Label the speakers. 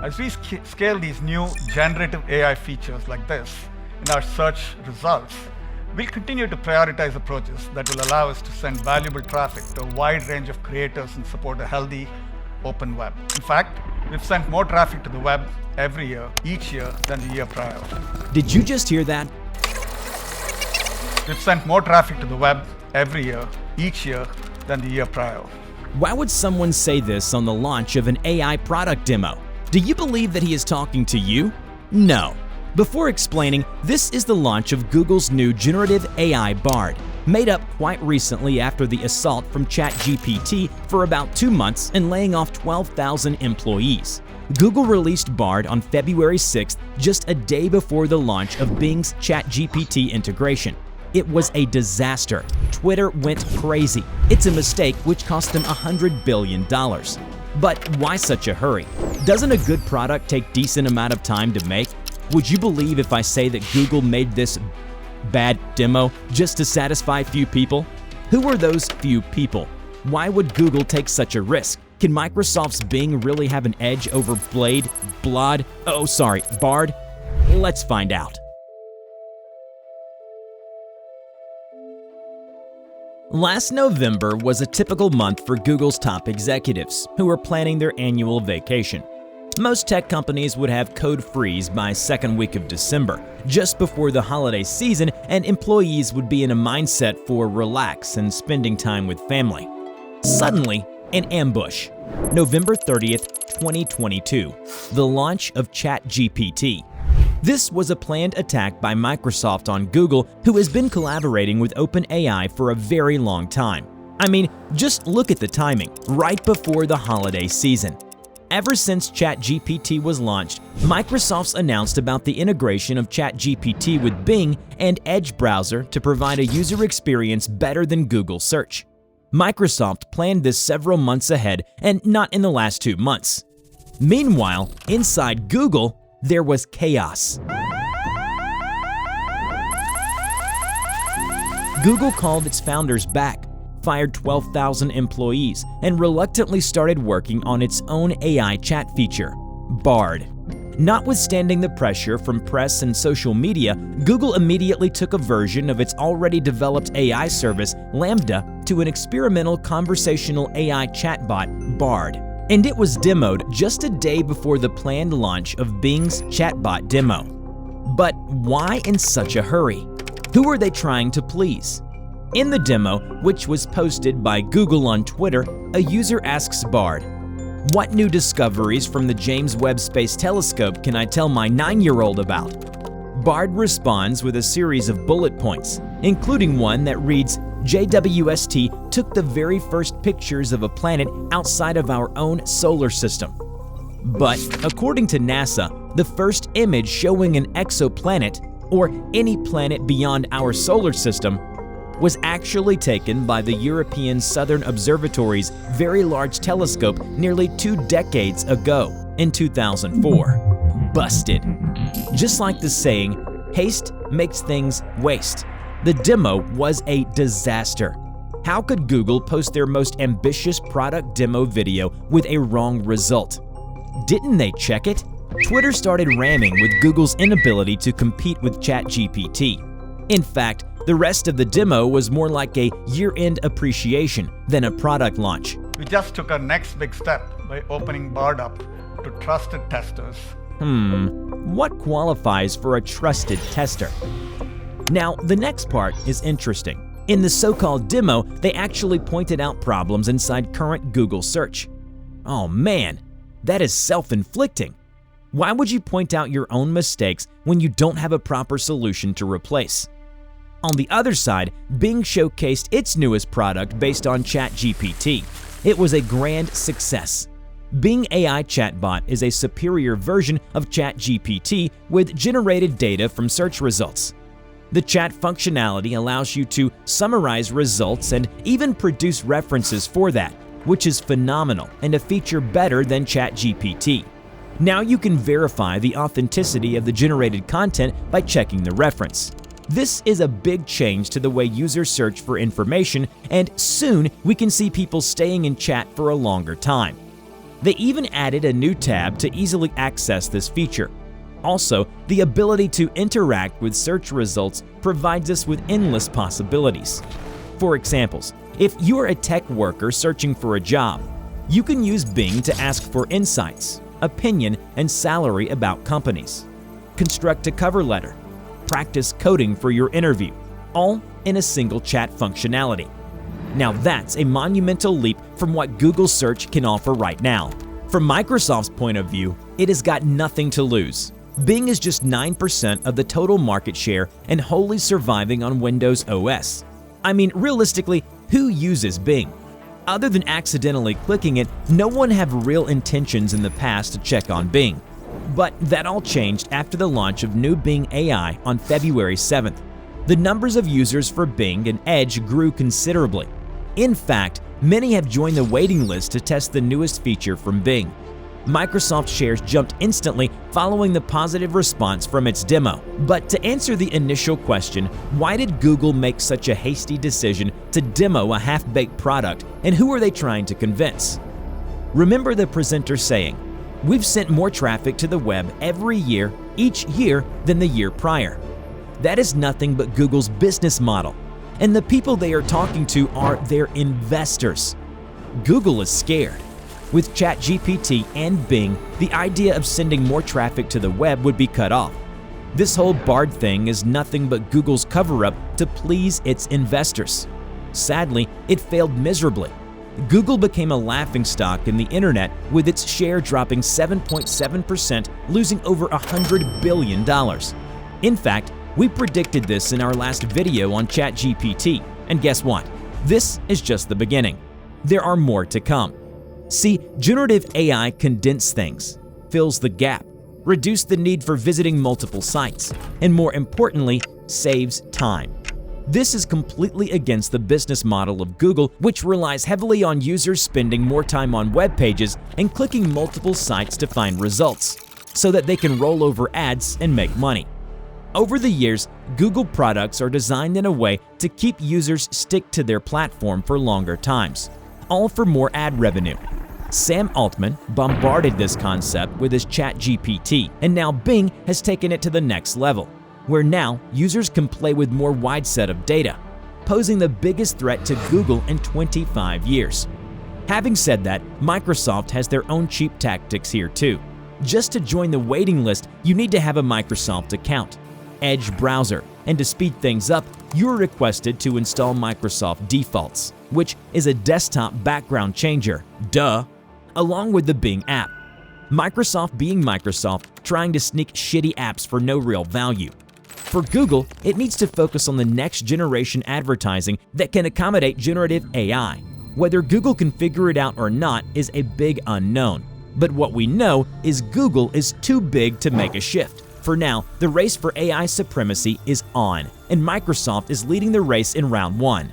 Speaker 1: As we scale these new generative AI features like this in our search results, we'll continue to prioritize approaches that will allow us to send valuable traffic to a wide range of creators and support a healthy, open web. In fact, we've sent more traffic to the web each year than the year prior.
Speaker 2: Did you just hear that?
Speaker 1: We've sent more traffic to the web each year than the year prior.
Speaker 2: Why would someone say this on the launch of an AI product demo? Do you believe that he is talking to you? No. Before explaining, this is the launch of Google's new generative AI Bard, made up quite recently after the assault from ChatGPT for about 2 months and laying off 12,000 employees. Google released Bard on February 6th, just a day before the launch of Bing's ChatGPT integration. It was a disaster. Twitter went crazy. It's a mistake which cost them $100 billion. But why such a hurry? Doesn't a good product take decent amount of time to make? Would you believe if I say that Google made this bad demo just to satisfy few people? Who are those few people? Why would Google take such a risk? Can Microsoft's Bing really have an edge over Bard? Let's find out. Last November was a typical month for Google's top executives, who were planning their annual vacation. Most tech companies would have code freeze by second week of December, just before the holiday season, and employees would be in a mindset for relax and spending time with family. Suddenly, an ambush. November 30th, 2022, the launch of ChatGPT. This was a planned attack by Microsoft on Google, who has been collaborating with OpenAI for a very long time. I mean, just look at the timing, right before the holiday season. Ever since ChatGPT was launched, Microsoft's announced about the integration of ChatGPT with Bing and Edge browser to provide a user experience better than Google search. Microsoft planned this several months ahead and not in the last 2 months. Meanwhile, inside Google, there was chaos. Google called its founders back, fired 12,000 employees, and reluctantly started working on its own AI chat feature, Bard. Notwithstanding the pressure from press and social media, Google immediately took a version of its already developed AI service, Lambda, to an experimental conversational AI chatbot, Bard. And it was demoed just a day before the planned launch of Bing's chatbot demo. But why in such a hurry? Who are they trying to please? In the demo, which was posted by Google on Twitter, a user asks Bard, "What new discoveries from the James Webb Space Telescope can I tell my 9-year-old about?" Bard responds with a series of bullet points, including one that reads, "JWST took the very first pictures of a planet outside of our own solar system." But according to NASA, the first image showing an exoplanet, or any planet beyond our solar system, was actually taken by the European Southern Observatory's Very Large Telescope nearly 2 decades ago, in 2004. Busted. Just like the saying, haste makes things waste. The demo was a disaster. How could Google post their most ambitious product demo video with a wrong result? Didn't they check it? Twitter started ramming with Google's inability to compete with ChatGPT. In fact, the rest of the demo was more like a year-end appreciation than a product launch.
Speaker 1: We just took our next big step by opening Bard up to trusted testers.
Speaker 2: What qualifies for a trusted tester? Now, the next part is interesting. In the so-called demo, they actually pointed out problems inside current Google search. Oh man, that is self-inflicting. Why would you point out your own mistakes when you don't have a proper solution to replace? On the other side, Bing showcased its newest product based on ChatGPT. It was a grand success. Bing AI Chatbot is a superior version of ChatGPT with generated data from search results. The chat functionality allows you to summarize results and even produce references for that, which is phenomenal and a feature better than ChatGPT. Now you can verify the authenticity of the generated content by checking the reference. This is a big change to the way users search for information, and soon we can see people staying in chat for a longer time. They even added a new tab to easily access this feature. Also, the ability to interact with search results provides us with endless possibilities. For examples, if you are a tech worker searching for a job, you can use Bing to ask for insights, opinion, and salary about companies. Construct a cover letter. Practice coding for your interview, all in a single chat functionality. Now that's a monumental leap from what Google Search can offer right now. From Microsoft's point of view, it has got nothing to lose. Bing is just 9% of the total market share and wholly surviving on Windows OS. I mean, realistically, who uses Bing? Other than accidentally clicking it, no one had real intentions in the past to check on Bing. But that all changed after the launch of new Bing AI on February 7th. The numbers of users for Bing and Edge grew considerably. In fact, many have joined the waiting list to test the newest feature from Bing. Microsoft shares jumped instantly following the positive response from its demo. But to answer the initial question, why did Google make such a hasty decision to demo a half-baked product, and who are they trying to convince? Remember the presenter saying, "We've sent more traffic to the web every year, each year, than the year prior." That is nothing but Google's business model, and the people they are talking to are their investors. Google is scared. With ChatGPT and Bing, the idea of sending more traffic to the web would be cut off. This whole Bard thing is nothing but Google's cover-up to please its investors. Sadly, it failed miserably. Google became a laughingstock in the internet, with its share dropping 7.7%, losing over $100 billion. In fact, we predicted this in our last video on ChatGPT, and guess what? This is just the beginning. There are more to come. See, generative AI condenses things, fills the gap, reduces the need for visiting multiple sites, and more importantly, saves time. This is completely against the business model of Google, which relies heavily on users spending more time on web pages and clicking multiple sites to find results, so that they can roll over ads and make money. Over the years, Google products are designed in a way to keep users stick to their platform for longer times, all for more ad revenue. Sam Altman bombarded this concept with his ChatGPT, and now Bing has taken it to the next level, where now users can play with more wide set of data, posing the biggest threat to Google in 25 years. Having said that, Microsoft has their own cheap tactics here too. Just to join the waiting list, you need to have a Microsoft account, Edge browser, and to speed things up, you are requested to install Microsoft Defaults, which is a desktop background changer, duh, along with the Bing app. Microsoft being Microsoft, trying to sneak shitty apps for no real value. For Google, it needs to focus on the next generation advertising that can accommodate generative AI. Whether Google can figure it out or not is a big unknown. But what we know is Google is too big to make a shift. For now, the race for AI supremacy is on, and Microsoft is leading the race in round 1.